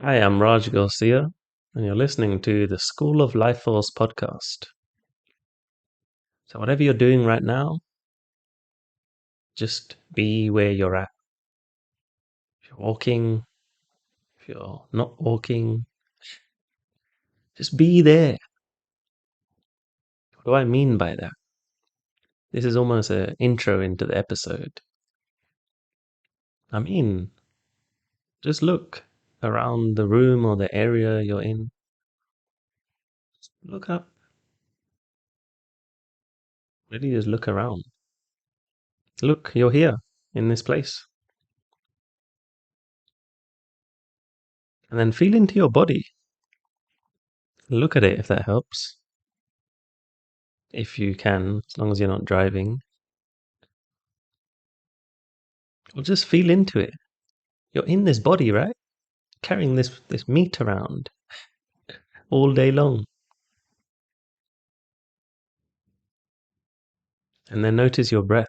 Hi, I'm Raj Garcia, and you're listening to the School of Life Force podcast. So, whatever you're doing right now, just be where you're at. If you're walking, if you're not walking, just be there. What do I mean by that? This is almost an intro into the episode. I mean, just look around the room or the area you're in. Look up. Really, just look around. Look, you're here in this place. And then feel into your body. Look at it if that helps. If you can, as long as you're not driving. Or just feel into it. You're in this body, right? Carrying this meat around all day long. And then notice your breath.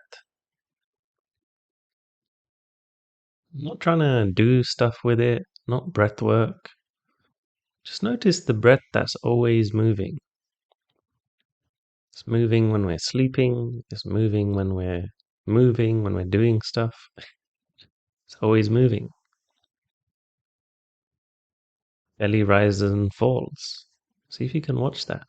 I'm not trying to do stuff with it, not breath work. Just notice the breath that's always moving. It's moving when we're sleeping, it's moving when we're doing stuff. It's always moving. Belly rises and falls. See if you can watch that.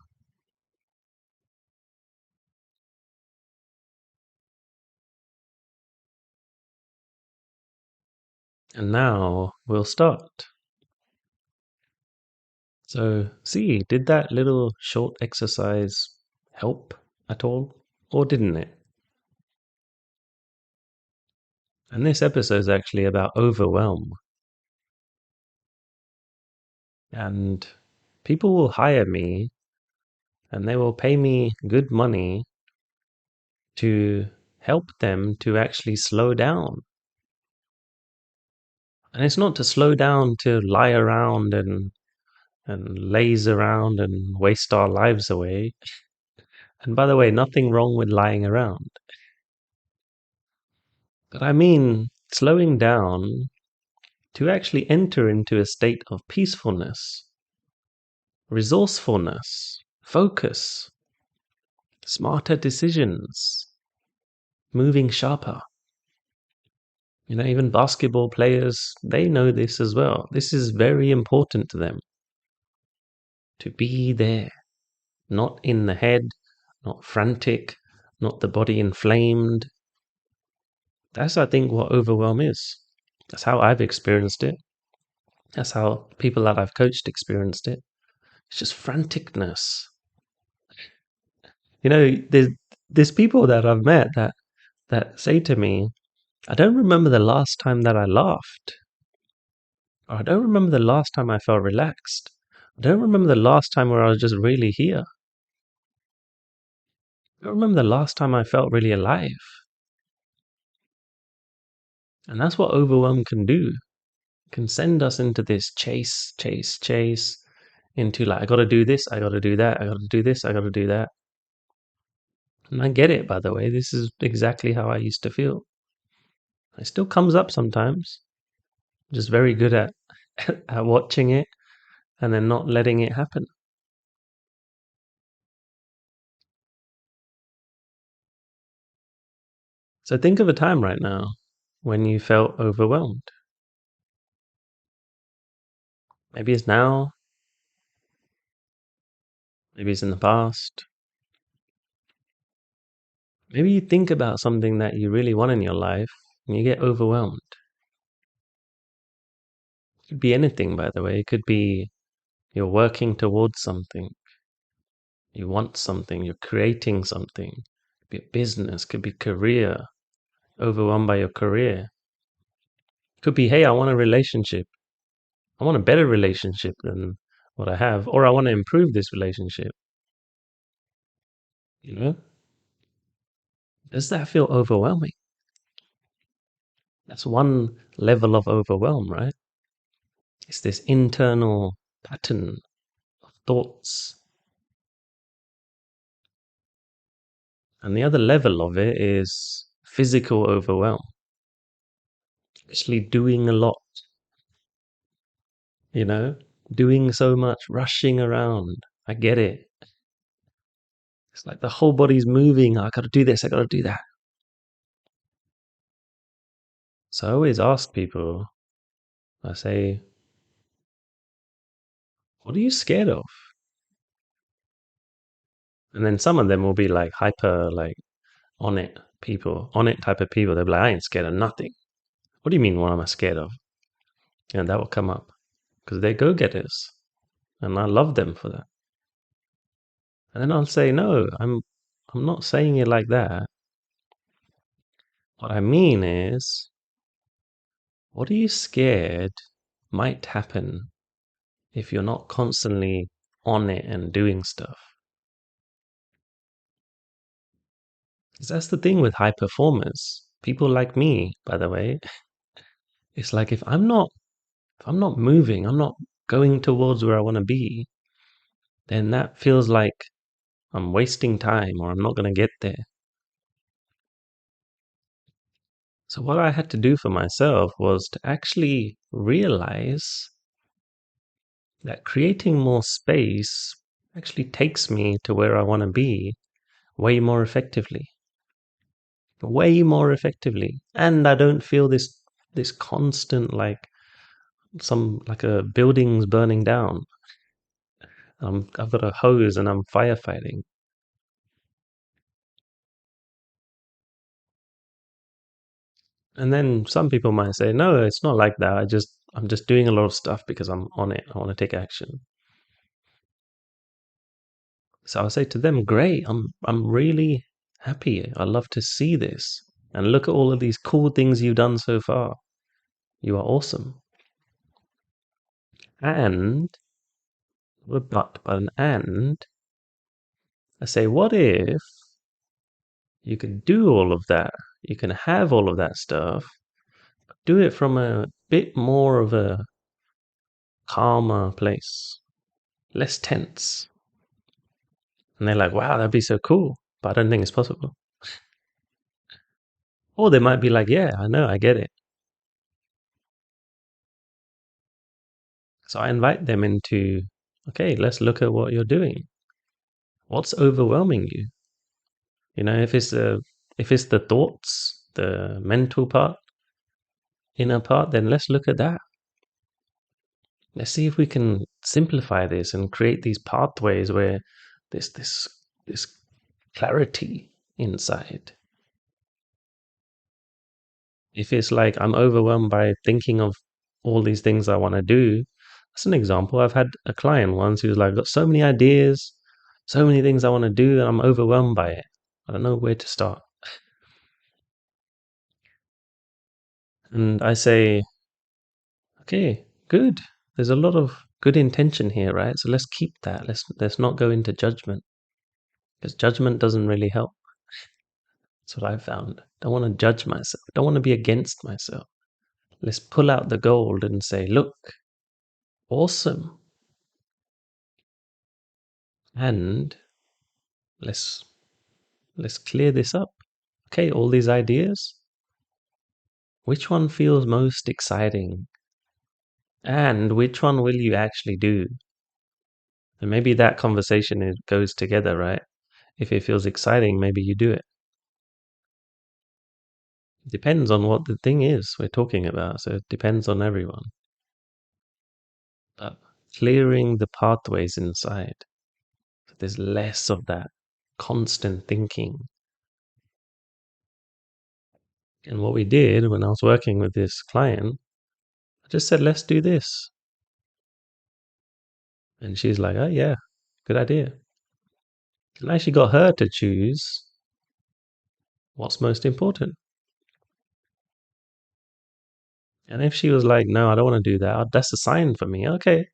And now we'll start. So, see, did that little short exercise help at all? Or didn't it? And this episode is actually about overwhelm. And people will hire me and they will pay me good money to help them to actually slow down. And it's not to slow down to lie around and laze around and waste our lives away. And by the way, nothing wrong with lying around. But I mean slowing down to actually enter into a state of peacefulness, resourcefulness, focus, smarter decisions, moving sharper. Even basketball players, they know this as well. This is very important to them. To be there, not in the head, not frantic, not the body inflamed. That's, I think, what overwhelm is. That's how I've experienced it. That's how people that I've coached experienced it. It's just franticness. There's people that I've met that say to me, I don't remember the last time that I laughed. Or I don't remember the last time I felt relaxed. I don't remember the last time where I was just really here. I don't remember the last time I felt really alive. And that's what overwhelm can do. It can send us into this chase, chase, chase, into like, I gotta do this, I gotta do that, I gotta do this, I gotta do that. And I get it, by the way. This is exactly how I used to feel. It still comes up sometimes. I'm just very good at, at watching it and then not letting it happen. So think of a time right now when you felt overwhelmed. Maybe it's now, maybe it's in the past. Maybe you think about something that you really want in your life and you get overwhelmed. It could be anything, by the way. It could be you're working towards something, you want something, you're creating something. It could be a business, could be career, overwhelmed by your career. It could be, hey, I want a relationship. I want a better relationship than what I have, or I want to improve this relationship. You know, does that feel overwhelming? That's one level of overwhelm, right? It's this internal pattern of thoughts. And the other level of it is physical overwhelm, actually doing a lot. you know, doing so much, rushing around. I get it. It's like the whole body's moving. I got to do this, I got to do that. So I always ask people, I say, what are you scared of? And then some of them will be like hyper, like on it people, on it type of people. They'll be like, I ain't scared of nothing. What do you mean, what am I scared of? And that will come up because they're go getters. And I love them for that. And then I'll say, no, I'm not saying it like that. What I mean is, what are you scared might happen if you're not constantly on it and doing stuff? Because that's the thing with high performers. People like me, by the way. It's like if I'm not moving, I'm not going towards where I want to be, then that feels like I'm wasting time or I'm not going to get there. So what I had to do for myself was to actually realize that creating more space actually takes me to where I want to be way more effectively. Way more effectively. And I don't feel this constant like some like a building's burning down. I've got a hose and I'm firefighting. And then some people might say, no, it's not like that. I'm just doing a lot of stuff because I'm on it. I want to take action. So I'll say to them, great, I'm really happy. I love to see this. And look at all of these cool things you've done so far. You are awesome. And but an and I say, what if you could do all of that? You can have all of that stuff, do it from a bit more of a calmer place, less tense. And they're like, wow, that'd be so cool. But I don't think it's possible. Or they might be like, yeah, I know, I get it. So I invite them into, okay, let's look at what you're doing. What's overwhelming you? You know, if it's the thoughts, the mental part, inner part, then let's look at that. Let's see if we can simplify this and create these pathways where there's this clarity inside. If it's like I'm overwhelmed by thinking of all these things I want to do, that's an example. I've had a client once who's like, got so many ideas, so many things I want to do, and I'm overwhelmed by it. I don't know where to start. And I say, okay, good. There's a lot of good intention here, right? So let's keep that. Let's not go into judgment because judgment doesn't really help. That's what I've found. Don't want to judge myself. Don't want to be against myself. Let's pull out the gold and say, look, awesome. And let's let's clear this up. Okay, all these ideas. Which one feels most exciting? And which one will you actually do? And maybe that conversation goes together, right? If it feels exciting, maybe you do it. Depends on what the thing is we're talking about. So it depends on everyone. But clearing the pathways inside. So there's less of that constant thinking. And what we did when I was working with this client, I just said, let's do this. And she's like, oh, yeah, good idea. And I actually got her to choose what's most important. And if she was like, no, I don't want to do that, that's a sign for me. Okay,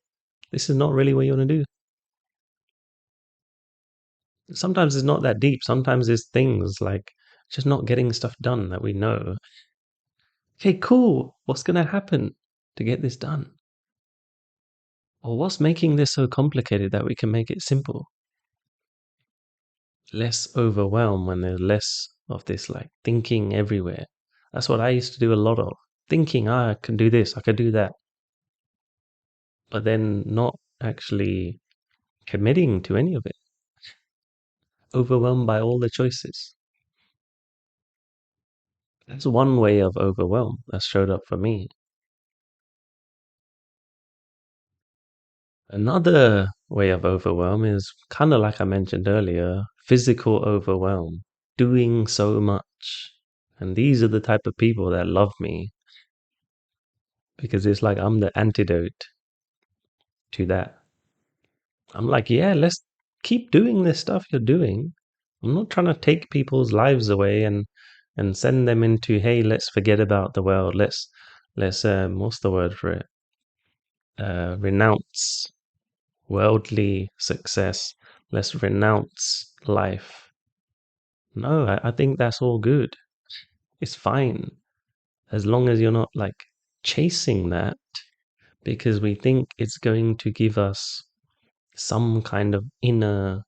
this is not really what you want to do. Sometimes it's not that deep. Sometimes it's things like just not getting stuff done that we know. Okay, cool. What's going to happen to get this done? Or what's making this so complicated that we can make it simple? Less overwhelm when there's less of this like thinking everywhere. That's what I used to do a lot of. Thinking, I can do this, I can do that. but then not actually committing to any of it, overwhelmed by all the choices. That's one way of overwhelm that showed up for me. Another way of overwhelm is kind of like I mentioned earlier, physical overwhelm, doing so much. And these are the type of people that love me because it's like I'm the antidote to that. I'm like, yeah, let's keep doing this stuff you're doing. I'm not trying to take people's lives away and send them into, hey, let's forget about the world. Let's what's the word for it? Renounce worldly success. Let's renounce life. No, I think that's all good. It's fine as long as you're not like chasing that because we think it's going to give us some kind of inner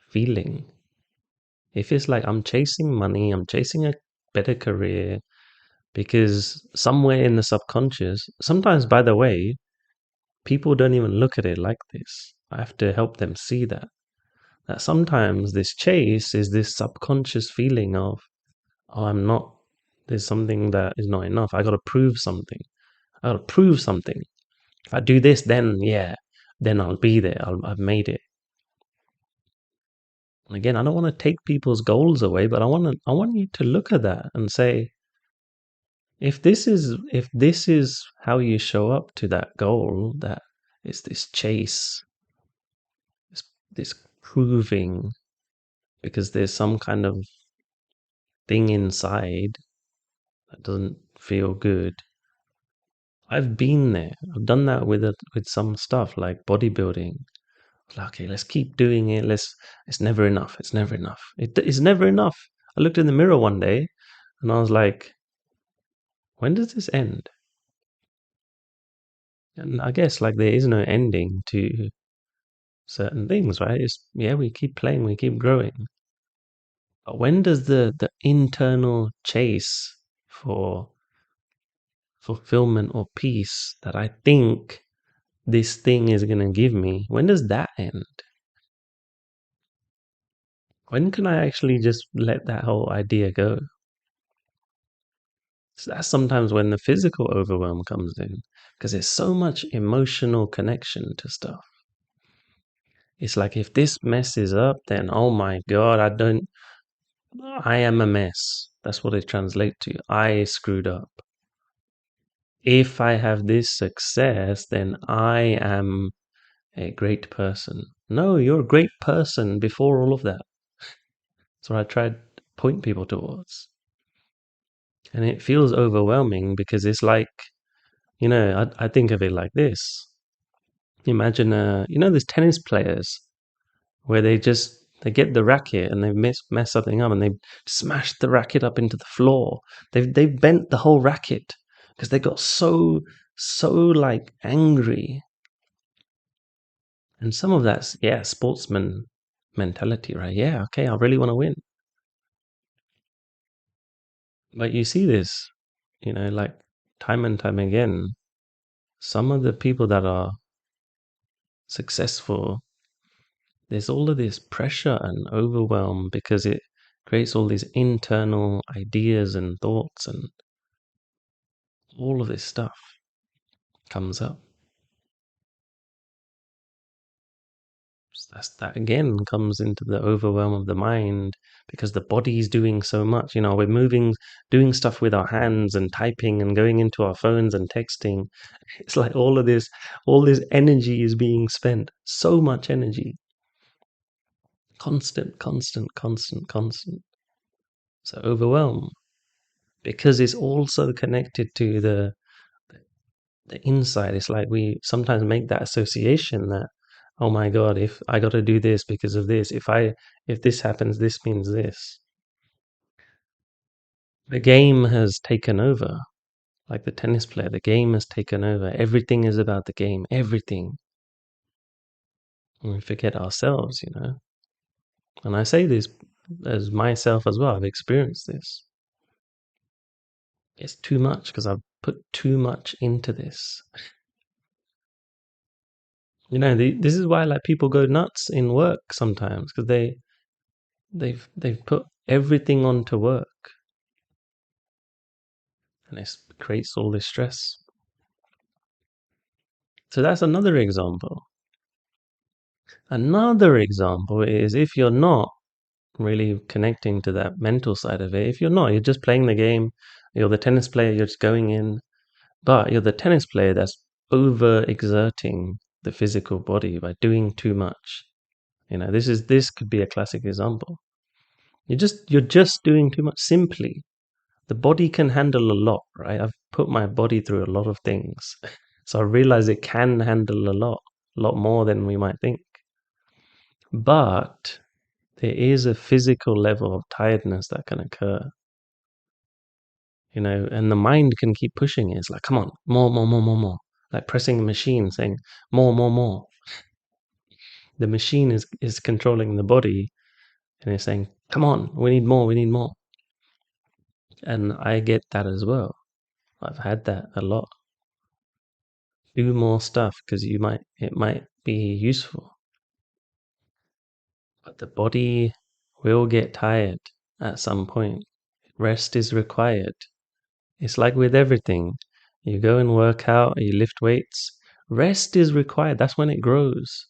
feeling. If it's like I'm chasing money, I'm chasing a better career, because somewhere in the subconscious, sometimes, by the way, people don't even look at it like this. I have to help them see that. That sometimes this chase is this subconscious feeling of, oh, I'm not, there's something that is not enough. I got to prove something. I got to prove something. If I do this, then yeah, then I'll be there. I've made it. And again, I don't want to take people's goals away, but I want you to look at that and say, if this is how you show up to that goal, that is this chase, this, this proving, because there's some kind of thing inside that doesn't feel good. I've been there. I've done that with with some stuff like bodybuilding. Like, okay, let's keep doing it. It's never enough. It's never enough. It's never enough. I looked in the mirror one day and I was like, when does this end? And I guess like there is no ending to certain things, right? It's, yeah, we keep playing, we keep growing. But when does the internal chase for fulfillment or peace that I think this thing is going to give me, when does that end? When can I actually just let that whole idea go? So that's sometimes when the physical overwhelm comes in because there's so much emotional connection to stuff. It's like if this messes up, then oh my God, I am a mess. That's what it translates to. I screwed up. If I have this success, then I am a great person. No, you're a great person before all of that. That's what I try to point people towards. And it feels overwhelming because it's like, I think of it like this. Imagine, there's tennis players where they get the racket and they mess something up and they smash the racket up into the floor. They've bent the whole racket because they got so like angry. And some of that's, yeah, sportsman mentality, right? Yeah, okay, I really want to win. But you see this, like time and time again. Some of the people that are successful, there's all of this pressure and overwhelm because it creates all these internal ideas and thoughts, and all of this stuff comes up. So that again comes into the overwhelm of the mind because the body's doing so much. We're moving, doing stuff with our hands and typing and going into our phones and texting. It's like all this energy is being spent. So much energy. Constant, constant, constant, constant. So overwhelm because it's also connected to the inside. It's like we sometimes make that association that, oh my God, if I got to do this because of this, if this happens, this means this. The game has taken over. Like the tennis player, the game has taken over. Everything is about the game. Everything. And we forget ourselves. And I say this as myself as well. I've experienced this. It's too much because I've put too much into this. This is why like people go nuts in work sometimes because they've put everything onto work, and it creates all this stress. So that's another example. Another example is if you're not really connecting to that mental side of it, if you're not, you're just playing the game, you're the tennis player, you're just going in, but you're the tennis player that's over exerting the physical body by doing too much. This could be a classic example. You're just doing too much simply. The body can handle a lot, right? I've put my body through a lot of things. So I realize it can handle a lot more than we might think. But there is a physical level of tiredness that can occur, and the mind can keep pushing it. It's like, come on, more, more, more, more, more. Like pressing a machine saying, more, more, more. The machine is controlling the body and it's saying, come on, we need more, we need more. And I get that as well. I've had that a lot. Do more stuff because it might be useful. But the body will get tired at some point. Rest is required. It's like with everything. You go and work out, you lift weights. Rest is required. That's when it grows.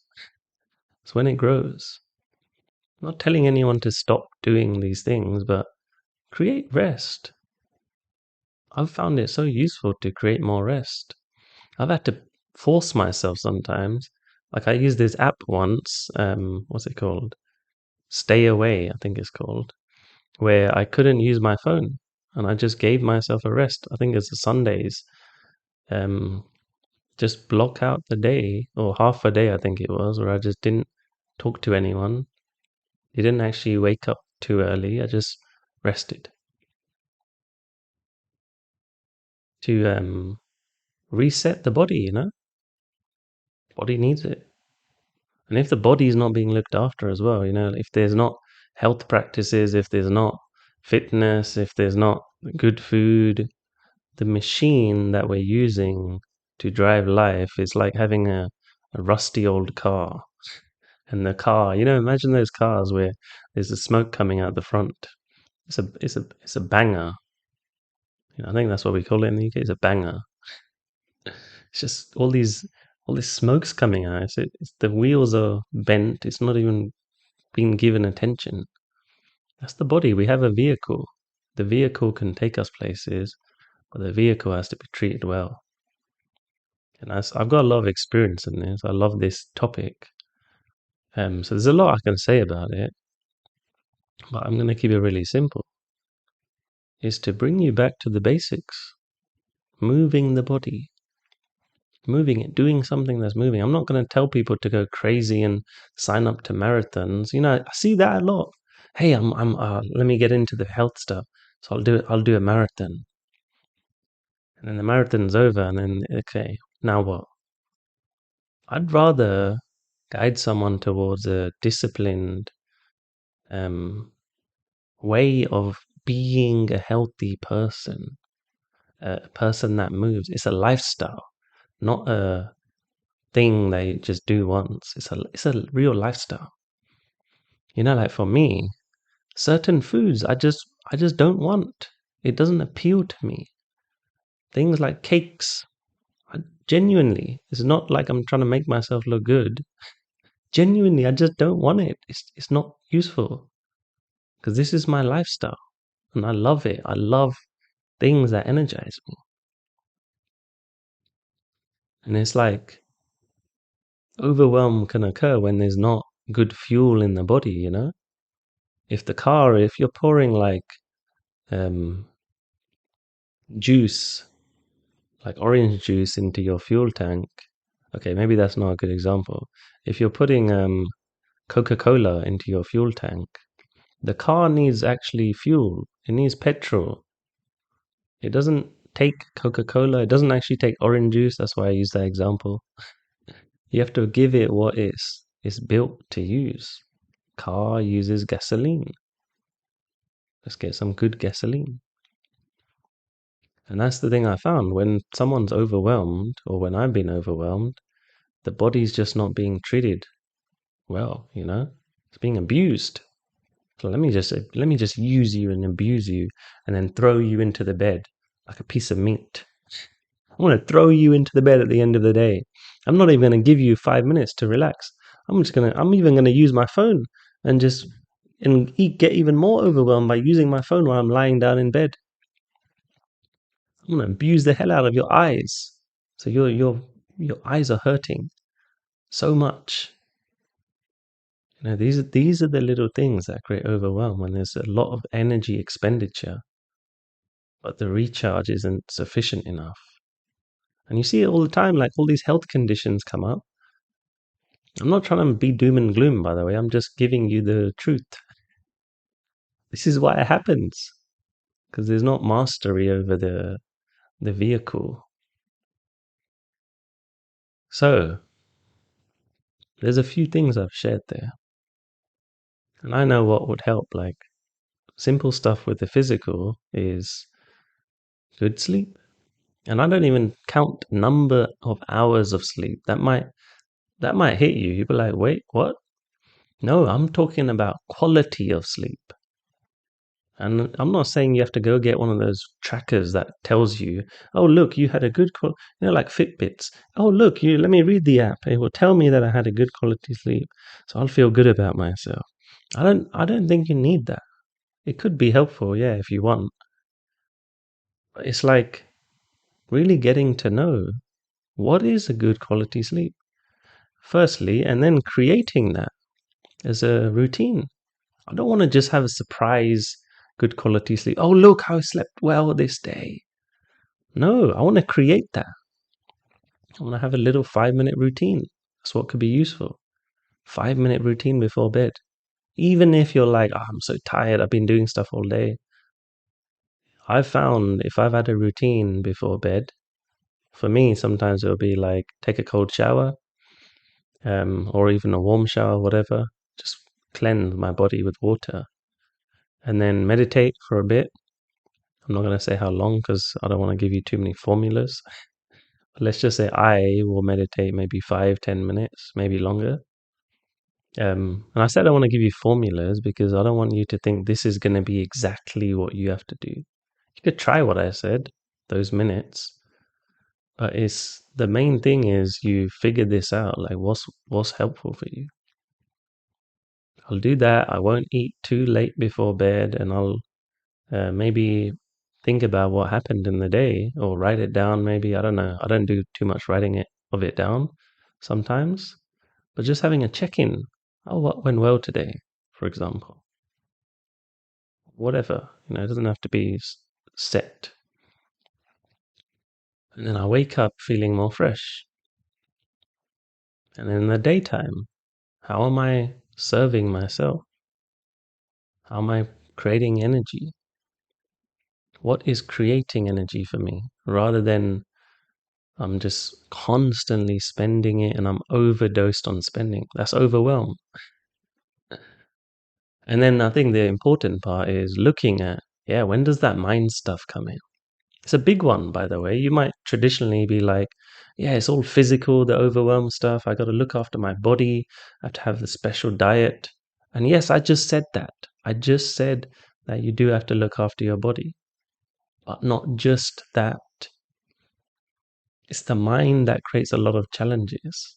It's when it grows. I'm not telling anyone to stop doing these things, but create rest. I've found it so useful to create more rest. I've had to force myself sometimes. Like I used this app once. What's it called? Stay Away, I think it's called, where I couldn't use my phone, and I just gave myself a rest. I think it's the Sundays. Um, just block out the day or half a day, I think it was, where I just didn't talk to anyone. Didn't actually wake up too early. I just rested to reset the body. Body needs it. And if the body is not being looked after as well, if there's not health practices, if there's not fitness, if there's not good food, the machine that we're using to drive life is like having a rusty old car. And the car, imagine those cars where there's the smoke coming out the front. It's a banger. I think that's what we call it in the UK. It's a banger. It's just all this smoke's coming out. It's the wheels are bent. It's not even being given attention. That's the body. We have a vehicle. The vehicle can take us places, but the vehicle has to be treated well. And I've got a lot of experience in this. I love this topic. So there's a lot I can say about it, but I'm going to keep it really simple. Is to bring you back to the basics. Moving the body. Moving it, doing something that's moving. I'm not going to tell people to go crazy and sign up to marathons. I see that a lot. Hey, let me get into the health stuff. So I'll do a marathon. And then the marathon's over and then, okay, now what? I'd rather guide someone towards a disciplined um, way of being a healthy person, a person that moves. It's a lifestyle, not a thing they just do once. It's a real lifestyle. Like for me, certain foods I just don't want. It doesn't appeal to me. Things like cakes, genuinely, it's not like I'm trying to make myself look good. Genuinely, I just don't want it. It's not useful because this is my lifestyle and I love it. I love things that energize me. And it's like overwhelm can occur when there's not good fuel in the body. If you're pouring like um, juice, like orange juice into your fuel tank, okay, maybe that's not a good example. If you're putting Coca-Cola into your fuel tank, the car needs actually fuel. It needs petrol. It doesn't take Coca-Cola. It doesn't actually take orange juice. That's why I use that example. You have to give it what it's built to use. Car uses gasoline. Let's get some good gasoline. And that's the thing I found. When someone's overwhelmed, or when I've been overwhelmed, The body's just not being treated well, It's being abused. So let me just use you and abuse you and then throw you into the bed like a piece of meat. I'm going to throw you into the bed at the end of the day. I'm not even going to give you 5 minutes to relax. I'm even going to use my phone and get even more overwhelmed by using my phone while I'm lying down in bed. I'm going to abuse the hell out of your eyes. So your eyes are hurting so much. These are the little things that create overwhelm when there's a lot of energy expenditure, but the recharge isn't sufficient enough. And you see it all the time, like all these health conditions come up. I'm not trying to be doom and gloom, by the way. I'm just giving you the truth. This is why it happens, because there's not mastery over the vehicle. So there's a few things I've shared there, and I know what would help. Like simple stuff with the physical is good sleep, and I don't even count number of hours of sleep. That might hit you. You'd be like, wait, what? No, I'm talking about quality of sleep. And I'm not saying you have to go get one of those trackers that tells you, oh, look, you had a good, like Fitbits. Oh, look, let me read the app. It will tell me that I had a good quality sleep. So I'll feel good about myself. I don't think you need that. It could be helpful, yeah, if you want. But it's like really getting to know what is a good quality sleep, firstly, and then creating that as a routine. I don't want to just have a surprise good quality sleep. Oh, look how I slept well this day. No, I want to create that. I want to have a little 5 minute routine. That's what could be useful. 5 minute routine before bed. Even if you're like, oh, I'm so tired, I've been doing stuff all day. I've found if I've had a routine before bed, for me, sometimes it'll be like take a cold shower, or even a warm shower, whatever. Just cleanse my body with water and then meditate for a bit. I'm not going to say how long because I don't want to give you too many formulas. Let's just say I will meditate maybe 5-10 minutes, maybe longer. And I said I want to give you formulas because I don't want you to think this is going to be exactly what you have to do. You could try what I said, those minutes, but it's the main thing is you figure this out. Like what's helpful for you. I'll do that. I won't eat too late before bed, and I'll maybe think about what happened in the day or write it down. Maybe I don't know. I don't do too much writing of it down sometimes, but just having a check-in. Oh, what went well today, for example. Whatever, it doesn't have to be set. And then I wake up feeling more fresh. And then in the daytime, how am I serving myself? How am I creating energy? What is creating energy for me rather than I'm just constantly spending it and I'm overdosed on spending? That's overwhelm. And then I think the important part is looking at, when does that mind stuff come in? It's a big one, by the way. You might traditionally be like, it's all physical, the overwhelm stuff. I got to look after my body. I have to have the special diet. And yes, I just said that. I just said that you do have to look after your body, but not just that. It's the mind that creates a lot of challenges.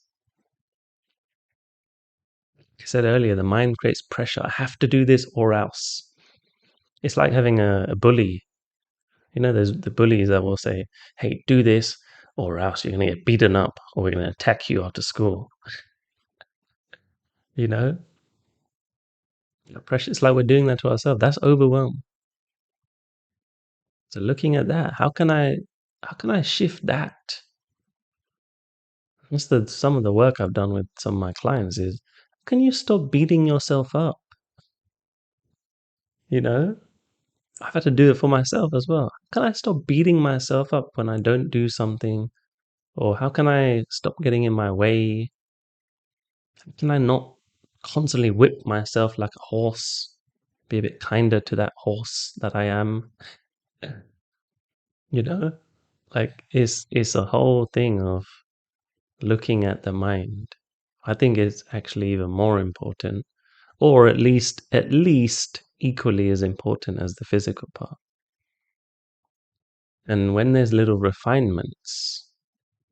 Like I said earlier, the mind creates pressure. I have to do this or else. It's like having a bully. There's the bullies that will say, hey, do this or else you're going to get beaten up or we're going to attack you after school. You know, the pressure. It's like we're doing that to ourselves. That's overwhelm. So looking at that, how can I shift that? That's some of the work I've done with some of my clients is, can you stop beating yourself up? I've had to do it for myself as well. Can I stop beating myself up when I don't do something? Or how can I stop getting in my way? Can I not constantly whip myself like a horse? Be a bit kinder to that horse that I am. You know, like it's a whole thing of looking at the mind. I think it's actually even more important, or at least equally as important as the physical part. And when there's little refinements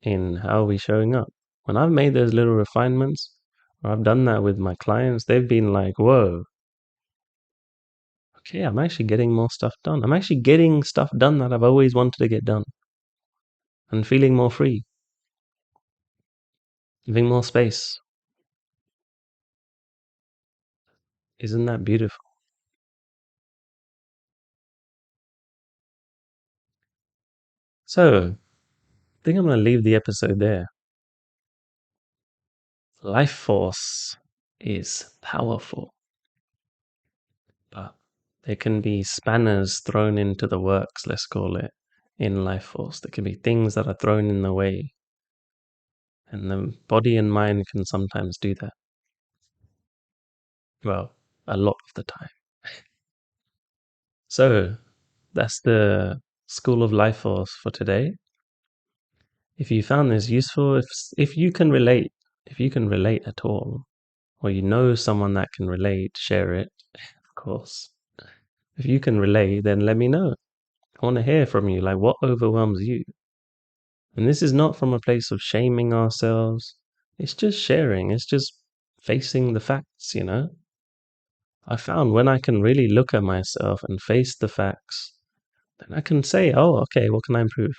in how we're showing up, when I've made those little refinements, or I've done that with my clients, they've been like, whoa, okay, I'm actually getting more stuff done. I'm actually getting stuff done that I've always wanted to get done and feeling more free, having more space. Isn't that beautiful? So, I think I'm going to leave the episode there. Life force is powerful, but there can be spanners thrown into the works, let's call it, in life force. There can be things that are thrown in the way, and the body and mind can sometimes do that. Well, a lot of the time. So, that's the School of Life Force for today. If you found this useful, if you can relate, if you can relate at all, or you know someone that can relate, share it, of course. If you can relate, then let me know. I want to hear from you, like what overwhelms you. And this is not from a place of shaming ourselves. It's just sharing. It's just facing the facts. I found when I can really look at myself and face the facts, then I can say, oh, okay, what can I improve?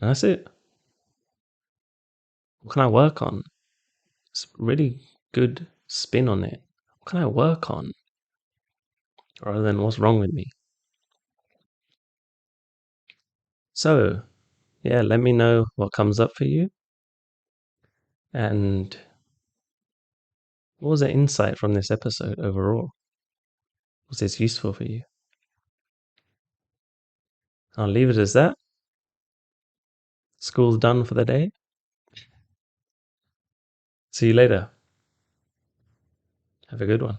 And that's it. What can I work on? It's really good spin on it. What can I work on? Rather than what's wrong with me. So, yeah, let me know what comes up for you. And what was the insight from this episode overall? Was this useful for you? I'll leave it as that. School's done for the day. See you later. Have a good one.